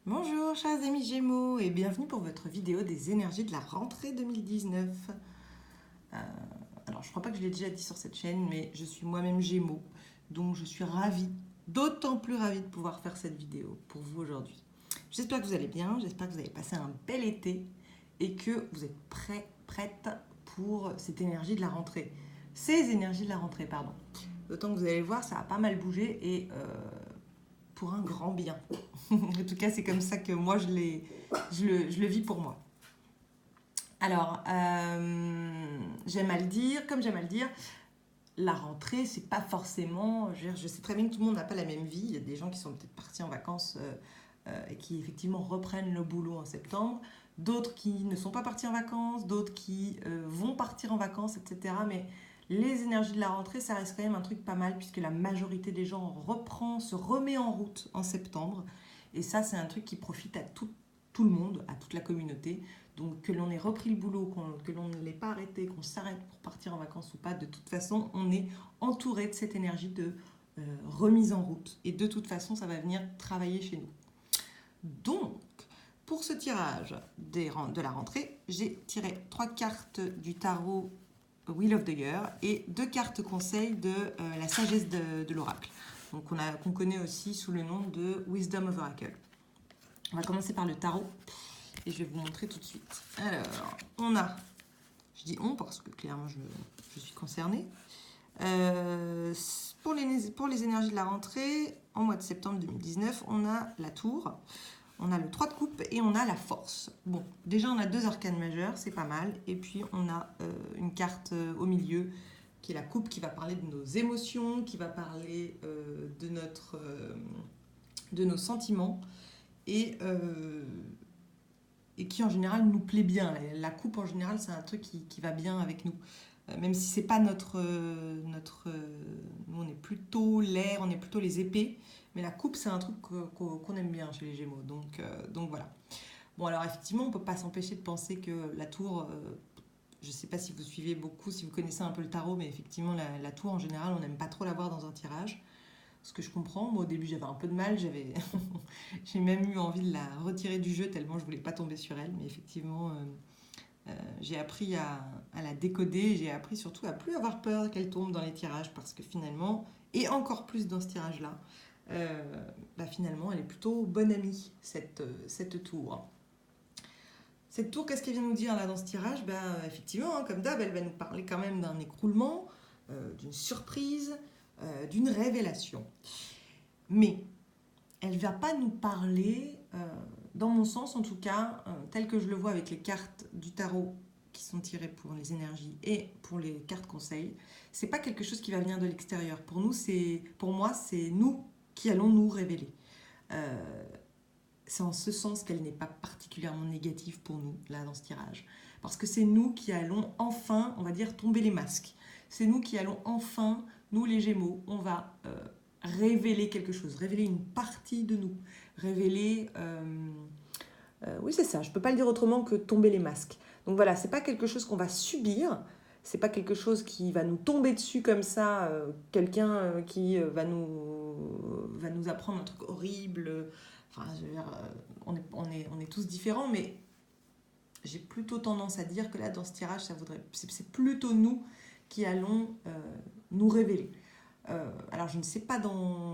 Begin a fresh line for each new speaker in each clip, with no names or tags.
Bonjour chers amis Gémeaux et bienvenue pour votre vidéo des énergies de la rentrée 2019. Euh, alors je crois pas que je l'ai déjà dit sur cette chaîne, mais je suis moi-même Gémeaux, donc je suis ravie, d'autant plus ravie de pouvoir faire cette vidéo pour vous aujourd'hui. J'espère que vous allez bien, j'espère que vous avez passé un bel été et que vous êtes prête pour cette énergie de la rentrée. Ces énergies de la rentrée, pardon. D'autant que vous allez voir, ça a pas mal bougé et pour un grand bien. En tout cas, c'est comme ça que moi, je le vis pour moi. Alors, j'aime à le dire, comme j'aime à le dire, la rentrée, c'est pas forcément. Je sais très bien que tout le monde n'a pas la même vie. Il y a des gens qui sont peut-être partis en vacances et qui effectivement reprennent le boulot en septembre. D'autres qui ne sont pas partis en vacances, d'autres qui vont partir en vacances, etc. Mais les énergies de la rentrée, ça reste quand même un truc pas mal puisque la majorité des gens se remet en route en septembre. Et ça, c'est un truc qui profite à tout le monde, à toute la communauté. Donc que l'on ait repris le boulot, que l'on ne l'ait pas arrêté, qu'on s'arrête pour partir en vacances ou pas, de toute façon, on est entouré de cette énergie de remise en route. Et de toute façon, ça va venir travailler chez nous. Donc, pour ce tirage de la rentrée, j'ai tiré 3 cartes du tarot Wheel of the Year et 2 cartes conseils de la sagesse de l'oracle. Donc qu'on connaît aussi sous le nom de Wisdom of Oracle. On va commencer par le tarot et je vais vous montrer tout de suite. Alors, je dis on parce que clairement je suis concernée. Pour les énergies de la rentrée, en mois de septembre 2019, on a la tour, on a le 3 de coupe et on a la force. Bon, déjà on a 2 arcanes majeures, c'est pas mal. Et puis on a une carte au milieu qui est la coupe qui va parler de nos émotions, qui va parler de nos sentiments et qui en général nous plaît bien. La coupe en général c'est un truc qui va bien avec nous. Même si c'est pas nous on est plutôt l'air, on est plutôt les épées, mais la coupe c'est un truc qu'on aime bien chez les Gémeaux, donc voilà. Bon alors effectivement on peut pas s'empêcher de penser que la tour, je sais pas si vous suivez beaucoup, si vous connaissez un peu le tarot, mais effectivement la tour en général on n'aime pas trop la voir dans un tirage, ce que je comprends. Moi au début j'avais un peu de mal, j'ai même eu envie de la retirer du jeu tellement je voulais pas tomber sur elle, mais effectivement j'ai appris à la décoder, j'ai appris surtout à plus avoir peur qu'elle tombe dans les tirages parce que finalement, et encore plus dans ce tirage-là, finalement elle est plutôt bonne amie cette tour. Cette tour, qu'est-ce qu'elle vient nous dire là dans ce tirage? Effectivement, hein, comme d'hab, elle va nous parler quand même d'un écroulement, d'une surprise, d'une révélation. Mais elle ne va pas nous parler, dans mon sens en tout cas, tel que je le vois avec les cartes du tarot qui sont tirées pour les énergies et pour les cartes conseils, c'est pas quelque chose qui va venir de l'extérieur. Pour moi, c'est nous qui allons nous révéler. Euh, c'est en ce sens qu'elle n'est pas particulièrement négative pour nous, là, dans ce tirage. Parce que c'est nous qui allons enfin, on va dire, tomber les masques. C'est nous qui allons enfin, nous les Gémeaux, on va révéler quelque chose, révéler une partie de nous, révéler... oui, c'est ça, je ne peux pas le dire autrement que tomber les masques. Donc voilà, c'est pas quelque chose qu'on va subir, c'est pas quelque chose qui va nous tomber dessus comme ça, quelqu'un qui va nous apprendre un truc horrible. Enfin, je veux dire, on est tous différents, mais j'ai plutôt tendance à dire que là, dans ce tirage, c'est plutôt nous qui allons nous révéler. Alors je ne sais pas,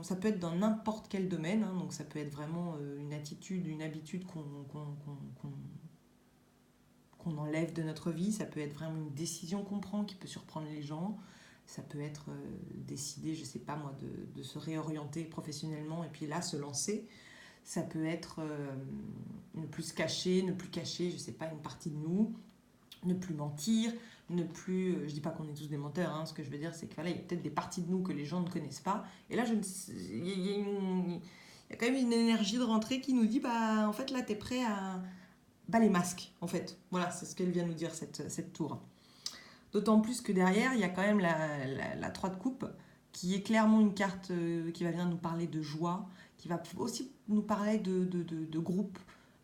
ça peut être dans n'importe quel domaine, hein, donc ça peut être vraiment une attitude, une habitude qu'on enlève de notre vie, ça peut être vraiment une décision qu'on prend qui peut surprendre les gens, ça peut être décider, je ne sais pas moi, de se réorienter professionnellement et puis là se lancer, ça peut être ne plus se cacher, ne plus cacher, je ne sais pas, une partie de nous, ne plus mentir, ne plus. Je dis pas qu'on est tous des menteurs, hein, ce que je veux dire, c'est qu'il voilà, y a peut-être des parties de nous que les gens ne connaissent pas. Et là, il y a quand même une énergie de rentrée qui nous dit en fait, là, tu es prêt à. Les masques, en fait. Voilà, c'est ce qu'elle vient nous dire, cette tour. D'autant plus que derrière, il y a quand même la 3 de coupe, qui est clairement une carte qui va venir nous parler de joie, qui va aussi nous parler de groupe,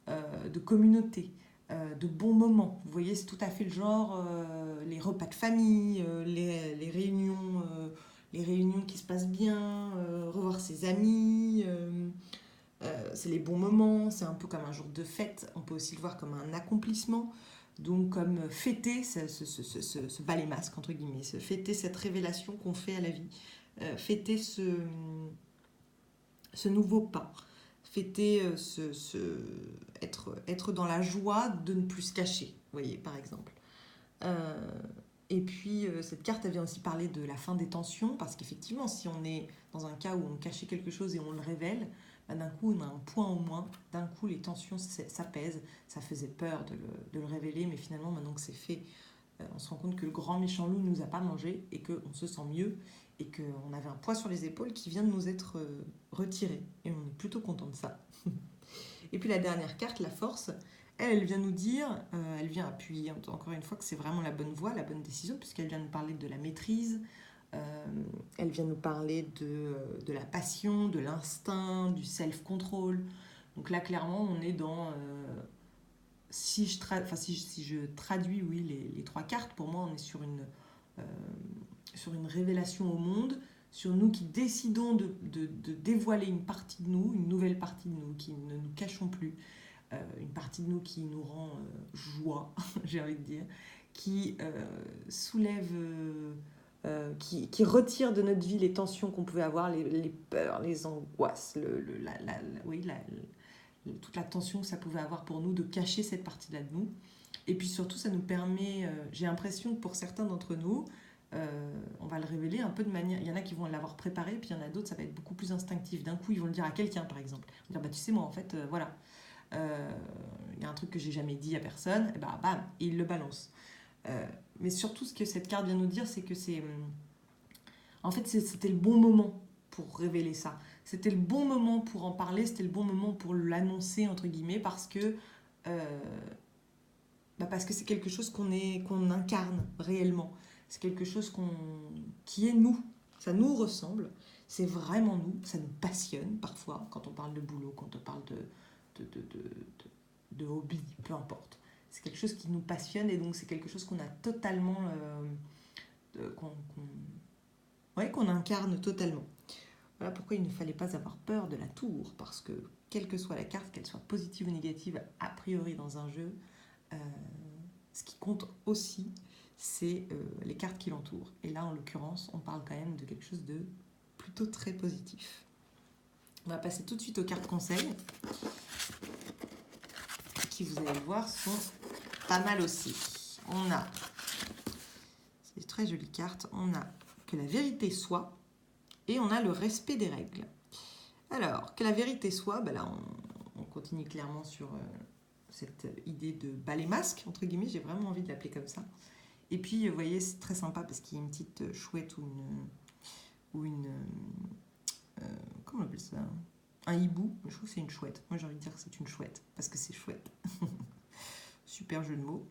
de communauté, de bons moments. Vous voyez, c'est tout à fait le genre, les repas de famille, les réunions qui se passent bien, revoir ses amis, c'est les bons moments, c'est un peu comme un jour de fête. On peut aussi le voir comme un accomplissement, donc comme fêter ce balai masque, entre guillemets, fêter cette révélation qu'on fait à la vie, fêter ce nouveau pas, fêter être dans la joie de ne plus se cacher, vous voyez, par exemple. Euh, et puis, cette carte, elle vient aussi parler de la fin des tensions, parce qu'effectivement, si on est dans un cas où on cachait quelque chose et on le révèle, bah, d'un coup, on a un point au moins, d'un coup, les tensions s'apaisent. Ça faisait peur de le révéler, mais finalement, maintenant que c'est fait, on se rend compte que le grand méchant loup ne nous a pas mangé et qu'on se sent mieux et qu'on avait un poids sur les épaules qui vient de nous être retiré. Et on est plutôt content de ça. Et puis la dernière carte, la force, elle vient nous dire, elle vient appuyer encore une fois que c'est vraiment la bonne voie, la bonne décision, puisqu'elle vient nous parler de la maîtrise, elle vient nous parler de la passion, de l'instinct, du self-control. Donc là, clairement, on est dans... si je traduis, oui, les trois cartes, pour moi, on est euh, sur une révélation au monde, sur nous qui décidons de dévoiler une partie de nous, une nouvelle partie de nous, qui ne nous cachons plus, une partie de nous qui nous rend joie, j'ai envie de dire, qui soulève, qui retire de notre vie les tensions qu'on pouvait avoir, les peurs, les angoisses, oui, toute la tension que ça pouvait avoir pour nous de cacher cette partie-là de nous. Et puis surtout, ça nous permet, j'ai l'impression que pour certains d'entre nous, on va le révéler un peu de manière. Il y en a qui vont l'avoir préparé, puis il y en a d'autres, ça va être beaucoup plus instinctif. D'un coup, ils vont le dire à quelqu'un, par exemple. Ils vont dire, bah, tu sais, moi, en fait, voilà, il y a un truc que j'ai jamais dit à personne, et bah, bam, et il le balance. Mais surtout, ce que cette carte vient nous dire, c'est que c'est. En fait, c'était le bon moment pour révéler ça. C'était le bon moment pour en parler, c'était le bon moment pour l'annoncer, entre guillemets, euh, parce que c'est quelque chose qu'on incarne réellement. C'est quelque chose qui est nous. Ça nous ressemble. C'est vraiment nous. Ça nous passionne parfois quand on parle de boulot, quand on parle de hobby, peu importe. C'est quelque chose qui nous passionne et donc c'est quelque chose qu'on a totalement. Qu'on incarne totalement. Voilà pourquoi il ne fallait pas avoir peur de la tour, parce que quelle que soit la carte, qu'elle soit positive ou négative, a priori dans un jeu, euh, ce qui compte aussi, c'est les cartes qui l'entourent. Et là, en l'occurrence, on parle quand même de quelque chose de plutôt très positif. On va passer tout de suite aux cartes conseils, qui, vous allez le voir, sont pas mal aussi. On a, c'est une très jolie carte, on a que la vérité soit, et on a le respect des règles. Alors, que la vérité soit, ben là, on continue clairement sur cette idée de balai masque, entre guillemets, j'ai vraiment envie de l'appeler comme ça. Et puis, vous voyez, c'est très sympa parce qu'il y a une petite chouette ou une comment on appelle ça? Un hibou. Je trouve que c'est une chouette. Moi, j'ai envie de dire que c'est une chouette parce que c'est chouette. Super jeu de mots.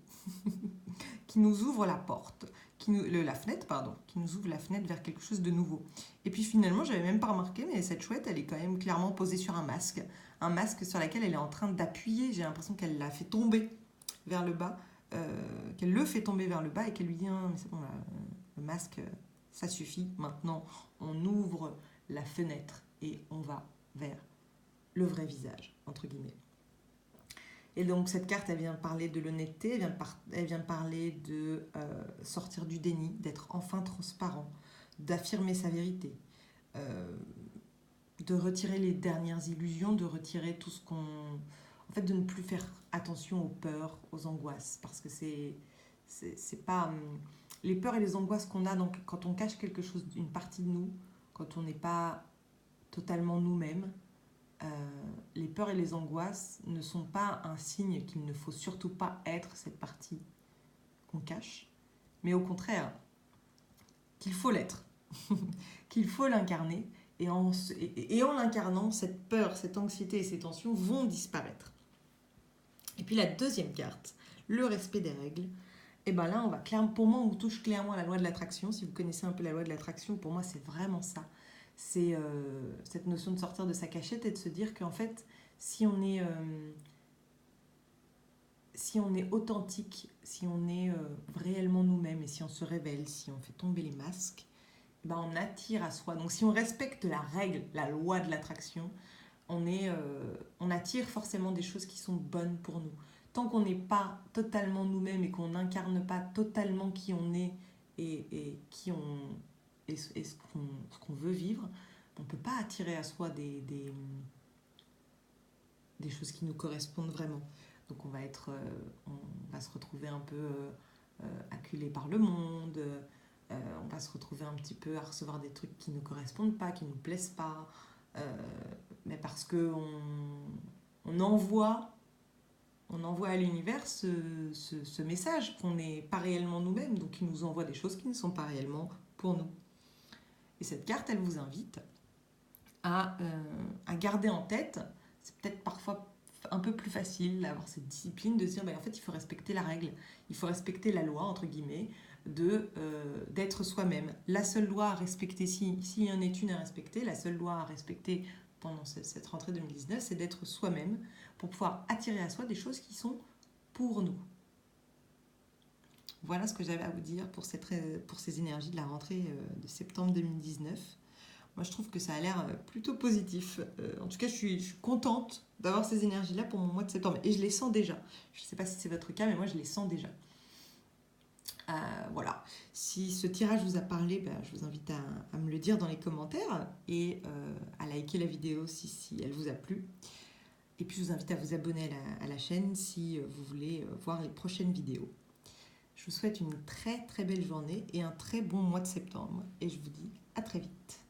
Qui nous ouvre la porte, la fenêtre, pardon, qui nous ouvre la fenêtre vers quelque chose de nouveau. Et puis finalement, j'avais même pas remarqué, mais cette chouette, elle est quand même clairement posée sur un masque sur lequel elle est en train d'appuyer. J'ai l'impression qu'elle l'a fait tomber vers le bas, qu'elle le fait tomber vers le bas et qu'elle lui dit ah, mais c'est bon, là, le masque, ça suffit. Maintenant, on ouvre la fenêtre et on va vers le vrai visage, entre guillemets. Et donc cette carte, elle vient parler de l'honnêteté, elle vient parler de sortir du déni, d'être enfin transparent, d'affirmer sa vérité, euh, de retirer les dernières illusions, de retirer tout ce qu'on... En fait, de ne plus faire attention aux peurs, aux angoisses, parce que c'est pas... Les peurs et les angoisses qu'on a donc, quand on cache quelque chose, une partie de nous, quand on n'est pas totalement nous-mêmes, les peurs et les angoisses ne sont pas un signe qu'il ne faut surtout pas être cette partie qu'on cache, mais au contraire, qu'il faut l'être, qu'il faut l'incarner, et en l'incarnant, cette peur, cette anxiété et ces tensions vont disparaître. Et puis la deuxième carte, le respect des règles, et bien là, pour moi, on touche clairement à la loi de l'attraction. Si vous connaissez un peu la loi de l'attraction, pour moi, c'est vraiment ça. C'est cette notion de sortir de sa cachette et de se dire qu'en fait, si on est authentique, si on est réellement nous-mêmes et si on se révèle, si on fait tomber les masques, ben on attire à soi. Donc si on respecte la règle, la loi de l'attraction, on attire forcément des choses qui sont bonnes pour nous. Tant qu'on n'est pas totalement nous-mêmes et qu'on n'incarne pas totalement qui on est et qui on et ce qu'on veut vivre, on ne peut pas attirer à soi des choses qui nous correspondent vraiment. Donc on va se retrouver un peu acculé par le monde, on va se retrouver un petit peu à recevoir des trucs qui ne nous correspondent pas, qui ne nous plaisent pas, mais parce qu'on on envoie, on envoie à l'univers ce message qu'on n'est pas réellement nous-mêmes, donc il nous envoie des choses qui ne sont pas réellement pour nous. Et cette carte, elle vous invite à garder en tête, c'est peut-être parfois un peu plus facile d'avoir cette discipline de se dire en fait il faut respecter la règle, il faut respecter la loi entre guillemets d'être soi-même. La seule loi à respecter, s'il y en est une à respecter, la seule loi à respecter pendant cette rentrée 2019, c'est d'être soi-même pour pouvoir attirer à soi des choses qui sont pour nous. Voilà ce que j'avais à vous dire pour ces énergies de la rentrée de septembre 2019. Moi, je trouve que ça a l'air plutôt positif. En tout cas, je suis contente d'avoir ces énergies-là pour mon mois de septembre. Et je les sens déjà. Je ne sais pas si c'est votre cas, mais moi, je les sens déjà. Voilà. Si ce tirage vous a parlé, je vous invite à me le dire dans les commentaires et à liker la vidéo si elle vous a plu. Et puis, je vous invite à vous abonner à la chaîne si vous voulez voir les prochaines vidéos. Je vous souhaite une très très belle journée et un très bon mois de septembre. Et je vous dis à très vite.